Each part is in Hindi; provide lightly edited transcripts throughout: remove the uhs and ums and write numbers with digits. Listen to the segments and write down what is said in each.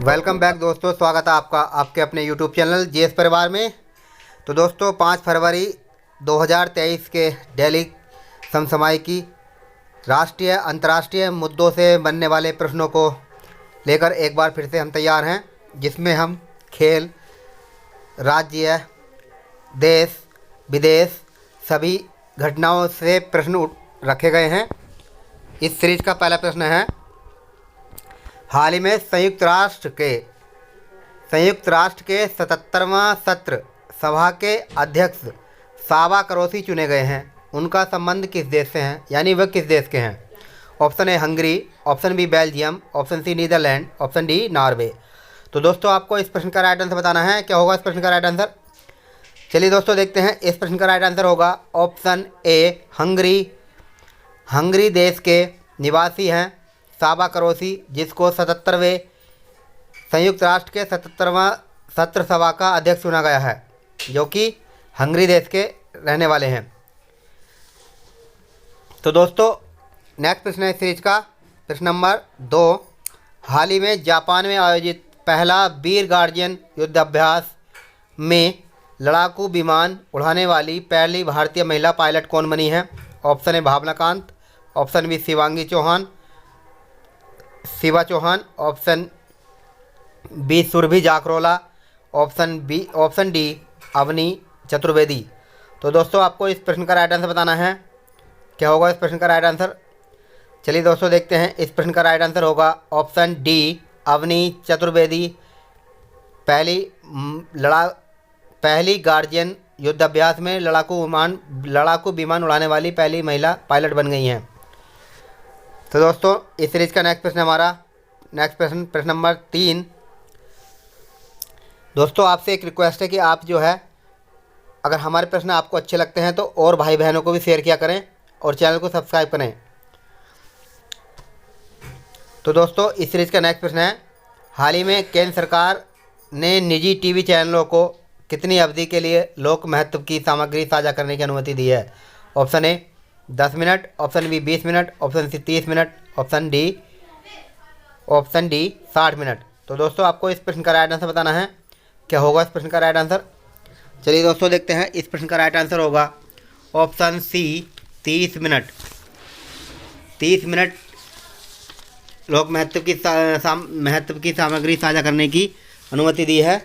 वेलकम बैक दोस्तों, स्वागत है आपका आपके अपने यूट्यूब चैनल जीएस परिवार में। तो दोस्तों 5 फरवरी 2023 के डेली समसामयिकी राष्ट्रीय अंतर्राष्ट्रीय मुद्दों से बनने वाले प्रश्नों को लेकर एक बार फिर से हम तैयार हैं, जिसमें हम खेल, राज्य, देश विदेश सभी घटनाओं से प्रश्न रखे गए हैं। इस सीरीज का पहला प्रश्न है, हाल ही में संयुक्त राष्ट्र के 77वां सत्र सभा के अध्यक्ष साबा करोसी चुने गए हैं। उनका संबंध किस देश से है, यानी वह किस देश के हैं? Option A Hungary, option B Belgium, option C Netherland, option D Norway. तो दोस्तों आपको इस प्रश्न का राइट आंसर बताना है। क्या होगा इस प्रश्न का राइट आंसर? चलिए दोस्तों देखते हैं। इस प्रश्न का राइट आंसर होगा ऑप्शन ए हंगरी। हंगरी देश के निवासी हैं साबा करोसी, जिसको 77वें संयुक्त राष्ट्र के 77वां सत्र सभा का अध्यक्ष चुना गया है, जो कि हंगरी देश के रहने वाले हैं। तो दोस्तों नेक्स्ट प्रश्न है इस सीरीज का, प्रश्न नंबर 2। हाल ही में जापान में आयोजित पहला वीर गार्जियन युद्धाभ्यास में लड़ाकू विमान उड़ाने वाली पहली भारतीय महिला पायलट कौन बनी है? Option A Bhawana Kanth, option B Shiva Chauhan, option B Surbhi Jakhrola, option D Avani Chaturvedi. तो दोस्तों आपको इस प्रश्न का राइट आंसर बताना है। क्या होगा इस प्रश्न का राइट आंसर? चलिए दोस्तों देखते हैं। इस प्रश्न का राइट आंसर होगा ऑप्शन डी अवनी चतुर्वेदी। पहली गार्जियन युद्धाभ्यास में लड़ाकू विमान उड़ाने वाली पहली महिला पायलट बन गई हैं। तो दोस्तों इस सीरीज का नेक्स्ट प्रश्न नंबर 3। दोस्तों आपसे एक रिक्वेस्ट है कि आप जो है, अगर हमारे प्रश्न आपको अच्छे लगते हैं तो और भाई बहनों को भी शेयर किया करें और चैनल को सब्सक्राइब करें। तो दोस्तों इस सीरीज का नेक्स्ट प्रश्न है, हाल ही में केंद्र सरकार ने निजी टीवी चैनलों को कितनी अवधि के लिए लोक महत्व की सामग्री साझा करने की अनुमति दी है? Option A 10 minute, option B 20 minute, option C 30 minute, option D 60 minute. तो दोस्तों आपको इस प्रश्न का राइट आंसर बताना है। क्या होगा इस प्रश्न का राइट आंसर? चलिए दोस्तों देखते हैं। इस प्रश्न का राइट आंसर होगा ऑप्शन सी 30 मिनट। 30 मिनट लोक महत्व की सामग्री साझा करने की अनुमति दी है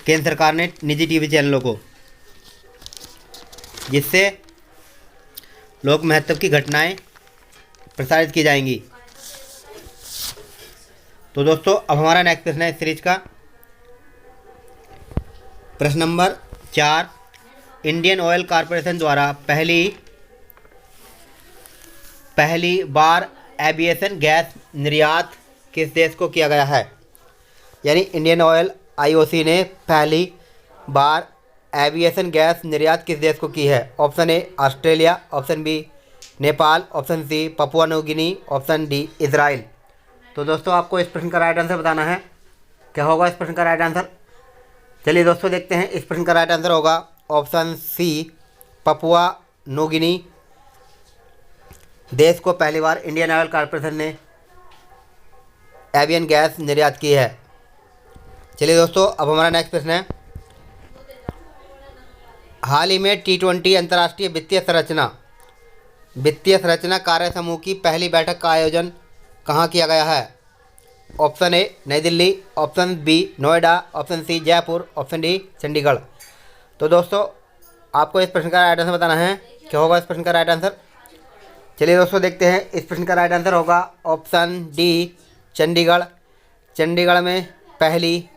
केंद्र सरकार ने निजी टीवी चैनलों को, जिससे लोक महत्व की घटनाएं प्रसारित की जाएंगी। तो दोस्तों अब हमारा नेक्स्ट प्रश्न है इस सीरीज का, प्रश्न नंबर 4। इंडियन ऑयल कॉरपोरेशन द्वारा पहली बार एविएशन गैस निर्यात किस देश को किया गया है? यानी इंडियन ऑयल आईओसी ने पहली बार एविएशन गैस निर्यात किस देश को की है? Option A Australia, option B Nepal, option C Papua New Guinea, option D Israel. तो दोस्तों आपको इस प्रश्न का राइट आंसर बताना है। क्या होगा इस प्रश्न का राइट आंसर? चलिए दोस्तों देखते हैं। इस प्रश्न का राइट आंसर होगा option C Papua New Guinea देश को पहली बार इंडियन ऑयल कॉरपोरेशन ने एवियन गैस निर्यात की है। चलिए दोस्तों अब हमारा नेक्स्ट प्रश्न है, हाल ही में T20 अंतर्राष्ट्रीय वित्तीय संरचना कार्य समूह की पहली बैठक का आयोजन कहाँ किया गया है? Option A New Delhi, option B Noida, option C Jaipur, option D Chandigarh. तो दोस्तों आपको इस प्रश्न का राइट आंसर बताना है। क्या होगा इस प्रश्न का राइट आंसर? चलिए दोस्तों देखते हैं। इस प्रश्न का राइट आंसर होगा ऑप्शन डी चंडीगढ़। चंडीगढ़ में पहली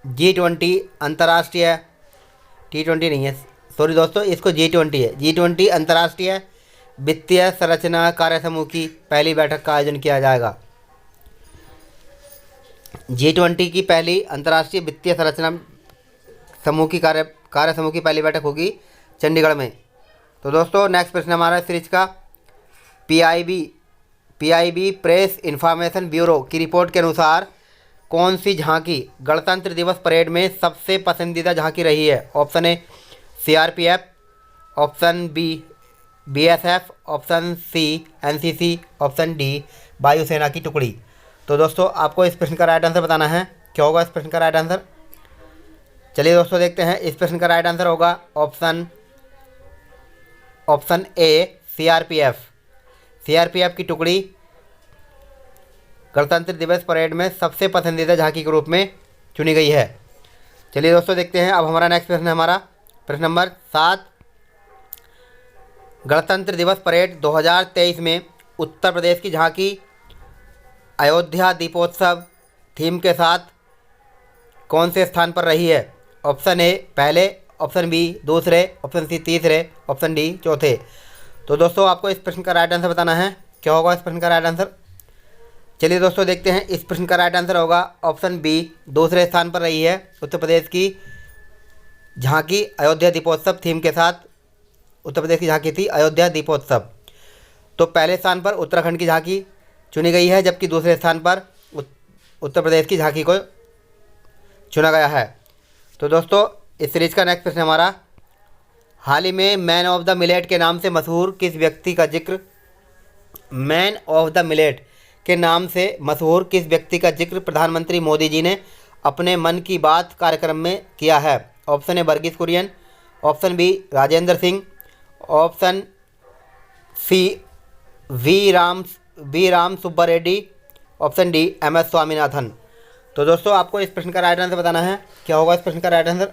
G20 अंतर्राष्ट्रीय T20 नहीं है, सॉरी दोस्तों, इसको G20 है। G20 अंतर्राष्ट्रीय वित्तीय संरचना कार्य समूह की पहली बैठक का आयोजन किया जाएगा। G20 की पहली अंतर्राष्ट्रीय वित्तीय संरचना समूह की कार्य समूह की पहली बैठक होगी चंडीगढ़ में। तो दोस्तों नेक्स्ट प्रश्न हमारा सीरीज का, PIB प्रेस इंफॉर्मेशन ब्यूरो की रिपोर्ट के अनुसार कौन सी झांकी गणतंत्र दिवस परेड में सबसे पसंदीदा झांकी रही है? Option A CRPF, option B BSF, option C NCC, option D वायुसेना की टुकड़ी। तो दोस्तों आपको इस प्रश्न का राइट आंसर बताना है, क्या होगा इस प्रश्न का राइट आंसर। चलिए दोस्तों देखते हैं, इस प्रश्न का राइट आंसर होगा ऑप्शन ए सीआरपीएफ। सीआरपीएफ की टुकड़ी गणतंत्र दिवस परेड में सबसे पसंदीदा झांकी के रूप में चुनी गई है। चलिए दोस्तों देखते हैं, अब हमारा नेक्स्ट प्रश्न है हमारा प्रश्न नंबर 7। गणतंत्र दिवस परेड 2023 में उत्तर प्रदेश की झांकी अयोध्या दीपोत्सव थीम के साथ कौन से स्थान पर रही है। ऑप्शन ए पहले, ऑप्शन बी दूसरे, ऑप्शन सी तीसरे, ऑप्शन डी चौथे। तो दोस्तों आपको इस प्रश्न का राइट आंसर बताना है, क्या होगा इस प्रश्न का राइट आंसर। चलिए दोस्तों देखते हैं, इस प्रश्न का राइट आंसर होगा ऑप्शन बी दूसरे स्थान पर रही है उत्तर प्रदेश की झांकी अयोध्या दीपोत्सव थीम के साथ। उत्तर प्रदेश की झांकी थी अयोध्या दीपोत्सव। तो पहले स्थान पर उत्तराखंड की झांकी चुनी गई है, जबकि दूसरे स्थान पर उत्तर प्रदेश की झांकी को चुना गया है। तो दोस्तों इस सीरीज का नेक्स्ट प्रश्न हमारा, हाल ही में मैन ऑफ द मिलेट के नाम से मशहूर किस व्यक्ति का जिक्र, मैन ऑफ द मिलेट के नाम से मशहूर किस व्यक्ति का जिक्र प्रधानमंत्री मोदी जी ने अपने मन की बात कार्यक्रम में किया है। Option A Verghese Kurien, option B Rajendra Singh, option C V Ram Subba Reddy, option D M S Swaminathan. तो दोस्तों आपको इस प्रश्न का राइट आंसर बताना है, क्या होगा इस प्रश्न का राइट आंसर।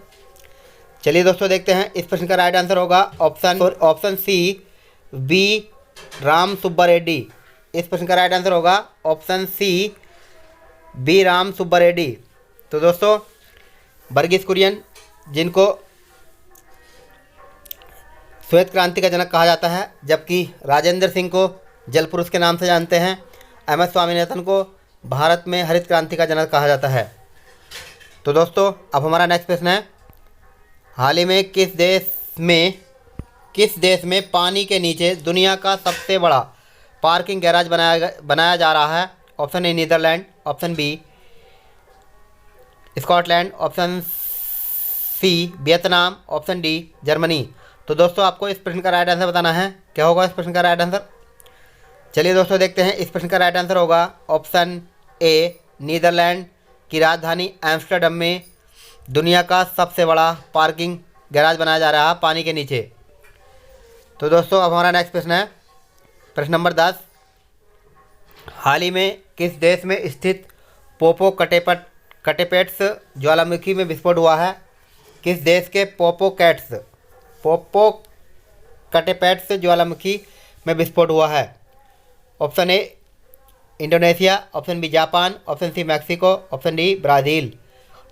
चलिए दोस्तों देखते हैं, इस प्रश्न का राइट आंसर होगा option C V Ram Subba Reddy. इस प्रश्न का राइट आंसर होगा option C V Ram Subba Reddy. तो दोस्तों वर्गीस कुरियन, जिनको श्वेत क्रांति का जनक कहा जाता है, जबकि राजेंद्र सिंह को जल पुरुष के नाम से जानते हैं, एम एस स्वामीनाथन को भारत में हरित क्रांति का जनक कहा जाता है। तो दोस्तों अब हमारा नेक्स्ट प्रश्न है, हाल ही में किस देश में पानी के नीचे दुनिया का सबसे बड़ा पार्किंग गैराज बनाया जा रहा है। Option A Netherland, option B Scotland, option C Vietnam, option D Germany. तो दोस्तों आपको इस प्रश्न का राइट आंसर बताना है, क्या होगा इस प्रश्न का राइट आंसर। चलिए दोस्तों देखते हैं, इस प्रश्न का राइट आंसर होगा ऑप्शन ए नीदरलैंड की राजधानी एम्स्टर्डम में दुनिया का सबसे बड़ा पार्किंग गैराज बनाया जा रहा है पानी के नीचे। तो दोस्तों अब हमारा नेक्स्ट प्रश्न है प्रश्न नंबर 10, हाल ही में किस देश में स्थित पोपो कटेपेट्स ज्वालामुखी में विस्फोट हुआ है। किस देश के पोपो कटेपेट्स ज्वालामुखी में विस्फोट हुआ है। Option A Indonesia, option B Japan, option C Mexico, option D Brazil.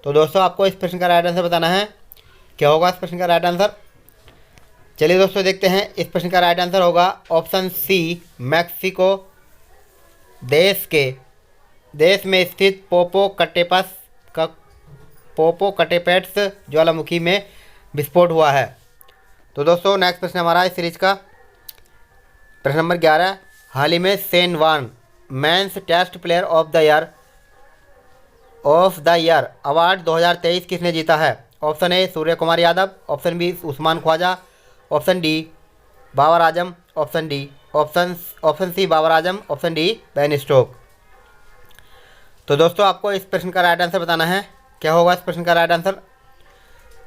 तो दोस्तों आपको इस प्रश्न का राइट आंसर बताना है, क्या होगा इस प्रश्न का राइट आंसर। चलिए दोस्तों देखते हैं, इस प्रश्न का राइट आंसर होगा ऑप्शन सी मैक्सिको देश में स्थित पोपो कटेपेट्स ज्वालामुखी में विस्फोट हुआ है। तो दोस्तों नेक्स्ट प्रश्न हमारा इस सीरीज का प्रश्न नंबर 11, हाल ही में Shane Warne men's test player of the year award 2023 किसने जीता है। Option A Surya Kumar Yadav, option B Usman Khawaja, option D Babar Azam, option C Babar Azam, option D Ben Stoke. तो दोस्तों आपको इस प्रश्न का राइट आंसर बताना है, क्या होगा इस प्रश्न का राइट आंसर।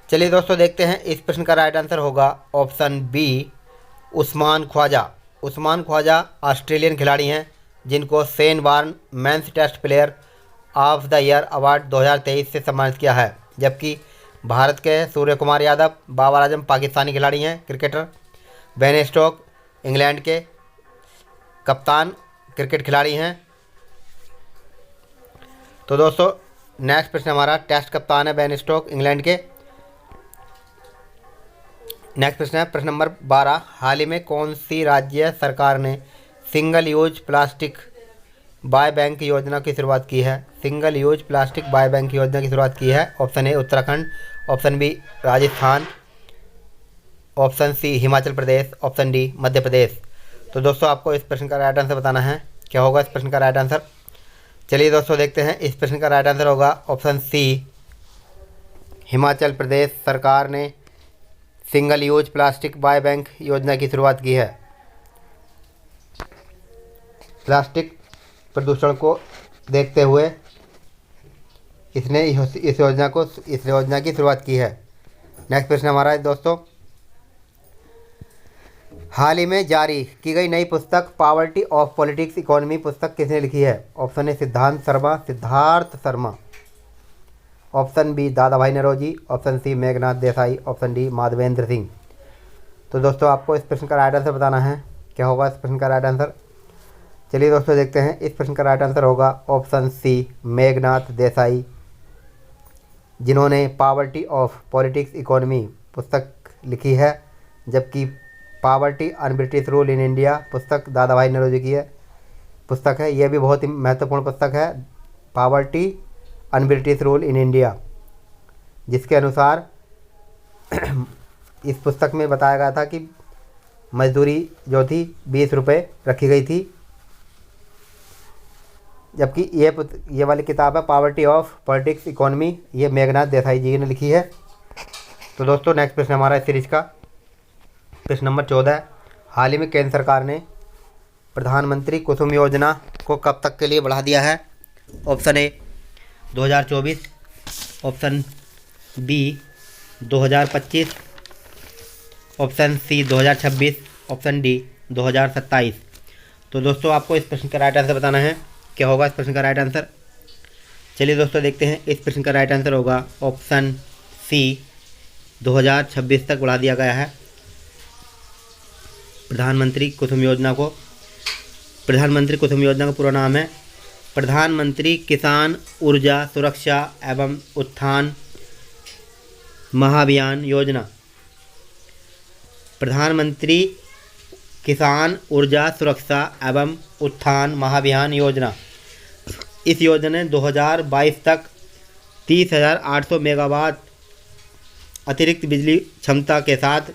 चलिए दोस्तों देखते हैं, इस प्रश्न का राइट आंसर होगा option B Usman Khawaja. Usman Khawaja Australian खिलाड़ी हैं जिनको Shane Warne men's test player of the year award 2023 से सम्मानित किया है, जबकि भारत के सूर्य कुमार यादव, बाबर आजम पाकिस्तानी खिलाड़ी हैं क्रिकेटर, बेन स्टोक इंग्लैंड के कप्तान क्रिकेट खिलाड़ी हैं। तो दोस्तों नेक्स्ट प्रश्न हमारा टेस्ट कप्तान है बेन स्टोक इंग्लैंड के। नेक्स्ट प्रश्न है प्रश्न नंबर 12, हाल ही में कौन सी राज्य सरकार ने single use plastic buy back योजना की शुरुआत की है। Single use plastic buy back योजना की शुरुआत की है। Option A Uttarakhand, option B Rajasthan, option C Himachal Pradesh, option D Madhya Pradesh. तो दोस्तों आपको इस प्रश्न का राइट आंसर बताना है, क्या होगा इस प्रश्न का राइट आंसर। चलिए दोस्तों देखते हैं, इस प्रश्न का राइट आंसर होगा ऑप्शन सी हिमाचल प्रदेश सरकार ने single use plastic buy back योजना की शुरुआत की है। प्लास्टिक प्रदूषण को देखते हुए इसने इस योजना की शुरुआत की है। नेक्स्ट प्रश्न हमारा है दोस्तों, हाल ही में जारी की गई नई पुस्तक पॉवर्टी ऑफ पॉलिटिक्स इकोनॉमी पुस्तक किसने लिखी है? Option A Siddharth Sharma, option B Dadabhai Naoroji, option C Meghnad Desai, option D Madhvendra Singh. तो दोस्तों आपको इस प्रश्न का राइट आंसर बताना है। क्या होगा इस प्रश्न का राइट आंसर? चलिए दोस्तों देखते हैं। इस प्रश्न का राइट आंसर होगा ऑप्शन सी मेघनाथ देसाई, जिन्होंने पॉवर्टी ऑफ पॉलिटिक्स इकोनॉमी पुस्तक लिखी है। जबकि poverty un British rule in India पुस्तक दादा भाई नौरोजी की पुस्तक है। यह भी बहुत ही महत्वपूर्ण पुस्तक है, poverty un British rule in India, जिसके अनुसार इस पुस्तक में बताया गया था कि मजदूरी जो थी 20 रुपये रखी गई थी। जबकि ये वाली किताब है पॉवर्टी ऑफ पॉलिटिक्स इकोनॉमी, ये मेघनाथ देसाई जी ने लिखी है। तो दोस्तों नेक्स्ट प्रश्न हमारा इस सीरीज का प्रश्न नंबर 14 है, हाल ही में केंद्र सरकार ने प्रधानमंत्री कुसुम योजना को कब तक के लिए बढ़ा दिया है? Option A 2024, option B 2025, option C 2026, option D 2027। तो दोस्तों आपको इस प्रश्न का राइट आंसर बताना है। क्या होगा इस प्रश्न का राइट आंसर? चलिए दोस्तों देखते हैं। इस प्रश्न का राइट आंसर होगा ऑप्शन सी 2026 तक बढ़ा दिया गया है प्रधानमंत्री कुसुम योजना को। प्रधानमंत्री कुसुम योजना का पूरा नाम है प्रधानमंत्री किसान ऊर्जा सुरक्षा एवं उत्थान महाभियान योजना। प्रधानमंत्री किसान ऊर्जा सुरक्षा एवं उत्थान महाभियान योजना। इस योजना ने 2022 तक 30,800 मेगावाट अतिरिक्त बिजली क्षमता के साथ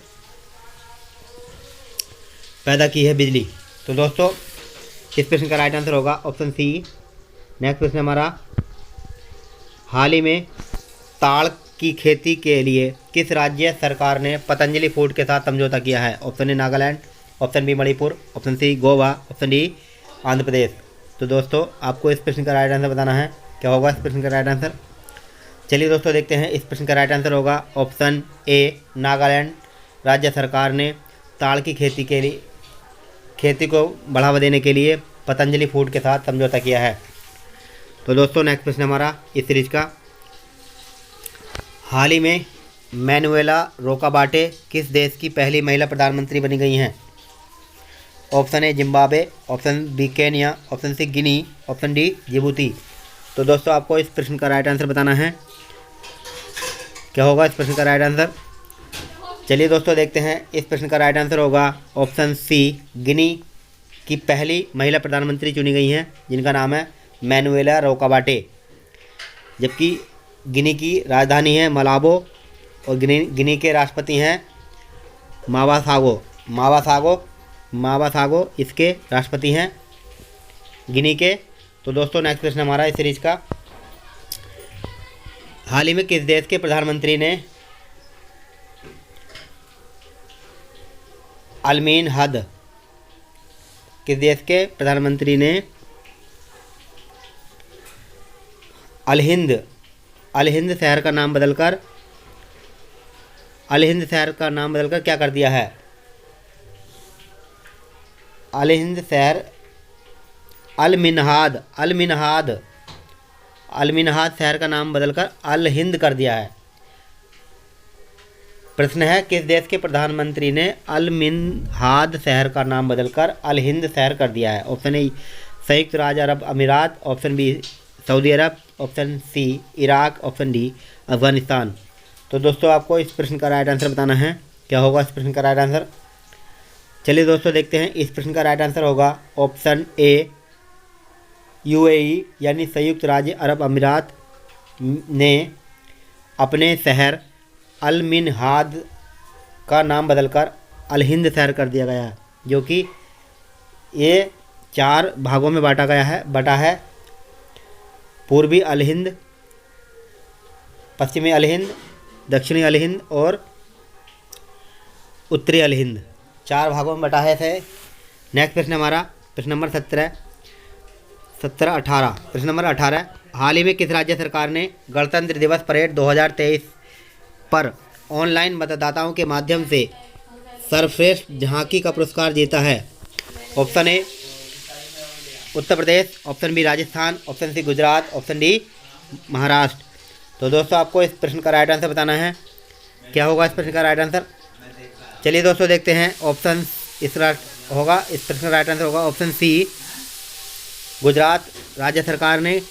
पैदा की है बिजली। तो दोस्तों इस प्रश्न का राइट आंसर होगा ऑप्शन सी। नेक्स्ट प्रश्न हमारा, हाल ही में ताड़ की खेती के लिए किस राज्य सरकार ने पतंजलि फूड के साथ समझौता किया है? Option A Nagaland, option B Manipur, option C Goa, option D Andhra Pradesh. तो दोस्तों आपको इस प्रश्न का राइट आंसर बताना है। क्या होगा इस प्रश्न का राइट आंसर? चलिए दोस्तों देखते हैं। इस प्रश्न का राइट आंसर होगा ऑप्शन ए नागालैंड राज्य सरकार ने ताड़ की खेती को बढ़ावा देने के लिए पतंजलि फूड के साथ समझौता किया है। तो दोस्तों नेक्स्ट प्रश्न हमारा इस सीरीज का, हाल ही में मैनुएला रोकाबाटे किस देश की पहली महिला प्रधानमंत्री बनी गई हैं? Option A Zimbabwe, option B Kenya, option C Guinea, option D Djibouti. तो दोस्तों आपको इस प्रश्न का राइट आंसर बताना है। क्या होगा इस प्रश्न का राइट आंसर? चलिए दोस्तों देखते हैं। इस प्रश्न का राइट आंसर होगा ऑप्शन सी गिनी की पहली महिला प्रधानमंत्री चुनी गई हैं, जिनका नाम है मैनुएला रोकाबाटे। जबकि गिनी की राजधानी है मलाबो और गिनी के राष्ट्रपति हैं मावासागो इसके राष्ट्रपति हैं गिनी के। तो दोस्तों नेक्स्ट प्रश्न हमारा इस सीरीज का, हाल ही में किस देश के प्रधानमंत्री ने अलमीन हद किस देश के प्रधानमंत्री ने अलहिंद शहर का नाम बदलकर क्या कर दिया है? अलहिंद शहर अलमिनहाद शहर का नाम बदलकर अलहिंद कर दिया है। प्रश्न है किस देश के प्रधानमंत्री ने अलमिनहाद शहर का नाम बदलकर अलहिंद शहर कर दिया है? ऑप्शन ए संयुक्त राज्य अरब अमीरात, ऑप्शन बी सऊदी अरब, ऑप्शन सी इराक, ऑप्शन डी अफगानिस्तान। तो दोस्तों आपको इस प्रश्न का राइट आंसर बताना है। क्या होगा इस प्रश्न का राइट आंसर? चलिए दोस्तों देखते हैं। इस प्रश्न का राइट आंसर होगा ऑप्शन ए यूएई यानी संयुक्त राज्य अरब अमीरात ने अपने शहर अलमिनहाद का नाम बदलकर अलहिंद शहर कर दिया गया है, जो कि ये 4 भागों में बटा है। पूर्वी अलहिंद, पश्चिमी अलहिंद, दक्षिणी अलहिंद और उत्तरी अलहिंद, 4 भागों में बटा है इसे। नेक्स्ट प्रश्न हमारा प्रश्न नंबर 17, 17-18। प्रश्न नंबर 18, हाल ही में किस राज्य सरकार ने गणतंत्र दिवस परेड 2023 पर ऑनलाइन मतदाताओं के माध्यम से सर्वश्रेष्ठ झांकी का पुरस्कार जीता है? Option A Uttar Pradesh, option B Rajasthan, option C Gujarat, option D Maharashtra. तो दोस्तों आपको इस प्रश्न का राइट आंसर बताना है। क्या होगा इस प्रश्न का राइट आंसर? चलिए दोस्तों देखते हैं। ऑप्शन इस प्रश्न का राइट आंसर होगा ऑप्शन सी, गुजरात राज्य सरकार ने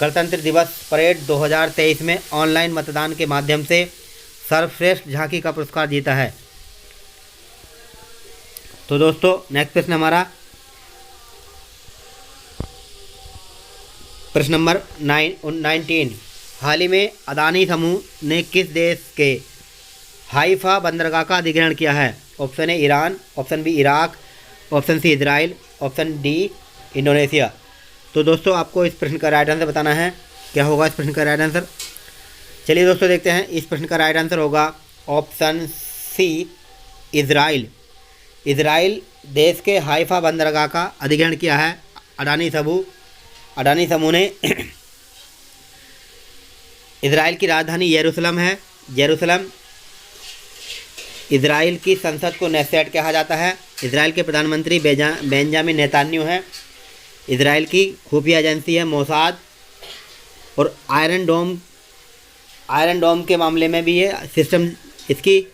गणतंत्र दिवस परेड 2023 में ऑनलाइन मतदान के माध्यम से सर्वश्रेष्ठ झांकी का पुरस्कार जीता है। तो दोस्तों नेक्स्ट प्रश्न हमारा प्रश्न नंबर 19, हाल ही में अदानी समूह ने किस देश के हाइफा बंदरगाह का अधिग्रहण किया है? Option A Iran, option B Iraq, option C Israel, option D Indonesia. तो दोस्तों आपको इस प्रश्न का राइट आंसर बताना है। क्या होगा इस प्रश्न का राइट आंसर? चलिए दोस्तों देखते हैं। इस प्रश्न का राइट आंसर होगा ऑप्शन सी इजराइल। इजराइल देश के हाइफा बंदरगाह का अधिग्रहण किया है अडानी समूह ने। इजराइल की राजधानी यरूशलेम है। यरूशलेम इजराइल की संसद को नेस्सेट कहा जाता है। इजराइल के प्रधानमंत्री बेंजामिन नेतान्याहू हैं। इजराइल की खुफिया एजेंसी है मोसाद। और आयरन डोम के मामले में भी ये सिस्टम, इसकी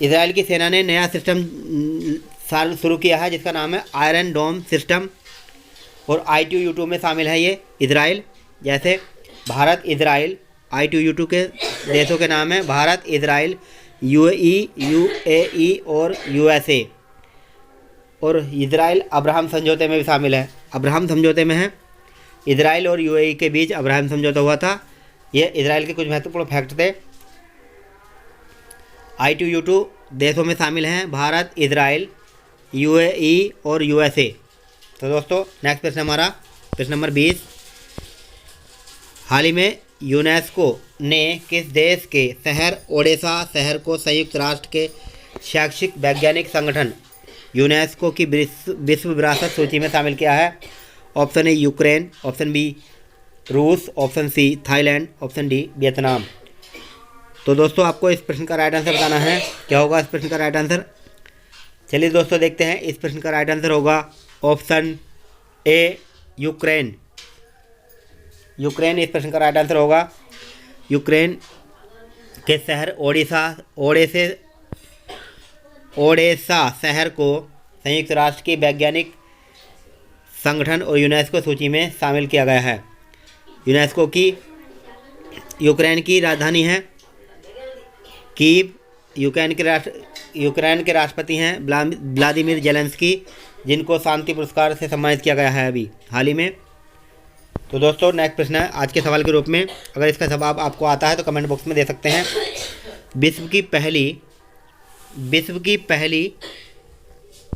इजराइल की सेना ने नया सिस्टम शुरू किया है जिसका नाम है आयरन डोम सिस्टम। और I2U2 में शामिल है ये इजराइल। जैसे भारत, इजराइल, I2U2 के देशों के नाम है भारत, इजराइल, UAE और USA। और इजराइल अब्राहम समझौते में भी शामिल है। अब्राहम समझौते में है। इजराइल और UAE के बीच अब्राहम समझौता हुआ था। ये इजराइल के कुछ महत्वपूर्ण फैक्ट थे। I2U2 देशों में शामिल हैं भारत, इजराइल, UAE और USA। तो दोस्तों नेक्स्ट प्रश्न हमारा प्रश्न नंबर 20, हाल ही में यूनेस्को ने किस देश के शहर ओडेसा शहर को संयुक्त राष्ट्र के शैक्षिक वैज्ञानिक संगठन यूनेस्को की विश्व विरासत सूची में शामिल किया है? Option A Ukraine, option B रूस, option C Thailand, option D Vietnam. तो दोस्तों आपको इस प्रश्न का राइट आंसर बताना है। क्या होगा इस प्रश्न का राइट आंसर? चलिए दोस्तों देखते हैं। इस प्रश्न का राइट आंसर होगा ऑप्शन ए यूक्रेन। यूक्रेन इस प्रश्न का राइट आंसर होगा। यूक्रेन के शहर ओडेसा शहर को संयुक्त राष्ट्र की वैज्ञानिक संगठन और यूनेस्को सूची में शामिल किया गया है। यूनेस्को की यूक्रेन की राजधानी है कीव। यूक्रेन के राष्ट्रपति हैं व्लादिमीर जेलेंस्की, जिनको शांति पुरस्कार से सम्मानित किया गया है अभी हाल ही में। तो दोस्तों नेक्स्ट प्रश्न है आज के सवाल के रूप में। अगर इसका जवाब आपको आता है तो कमेंट बॉक्स में दे सकते हैं। विश्व की पहली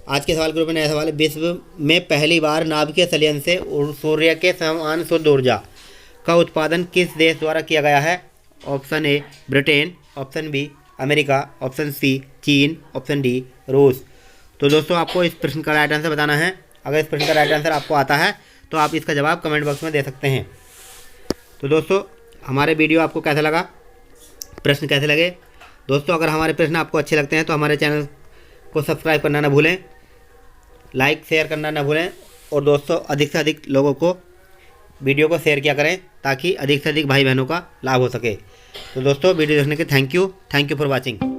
आज के सवाल के रूप में नया सवाल है। विश्व में पहली बार नाभिकीय संयंत्र से सूर्य के समान शुद्ध ऊर्जा का उत्पादन किस देश द्वारा किया गया है? Option A Britain, option B America, option C चीन, ऑप्शन डी रूस। तो दोस्तों आपको इस प्रश्न का राइट आंसर बताना है। अगर इस प्रश्न का राइट आंसर आपको आता है तो आप इसका जवाब कमेंट बॉक्स में दे सकते हैं। तो दोस्तों हमारे वीडियो आपको कैसा लगा, प्रश्न कैसे लगे? दोस्तों अगर हमारे प्रश्न आपको अच्छे लगते हैं तो हमारे चैनल को सब्सक्राइब करना ना भूलें, लाइक शेयर करना ना भूलें। और दोस्तों अधिक से अधिक लोगों को वीडियो को शेयर किया करें ताकि अधिक से अधिक भाई बहनों का लाभ हो सके। तो दोस्तों वीडियो देखने के थैंक यू फॉर वॉचिंग।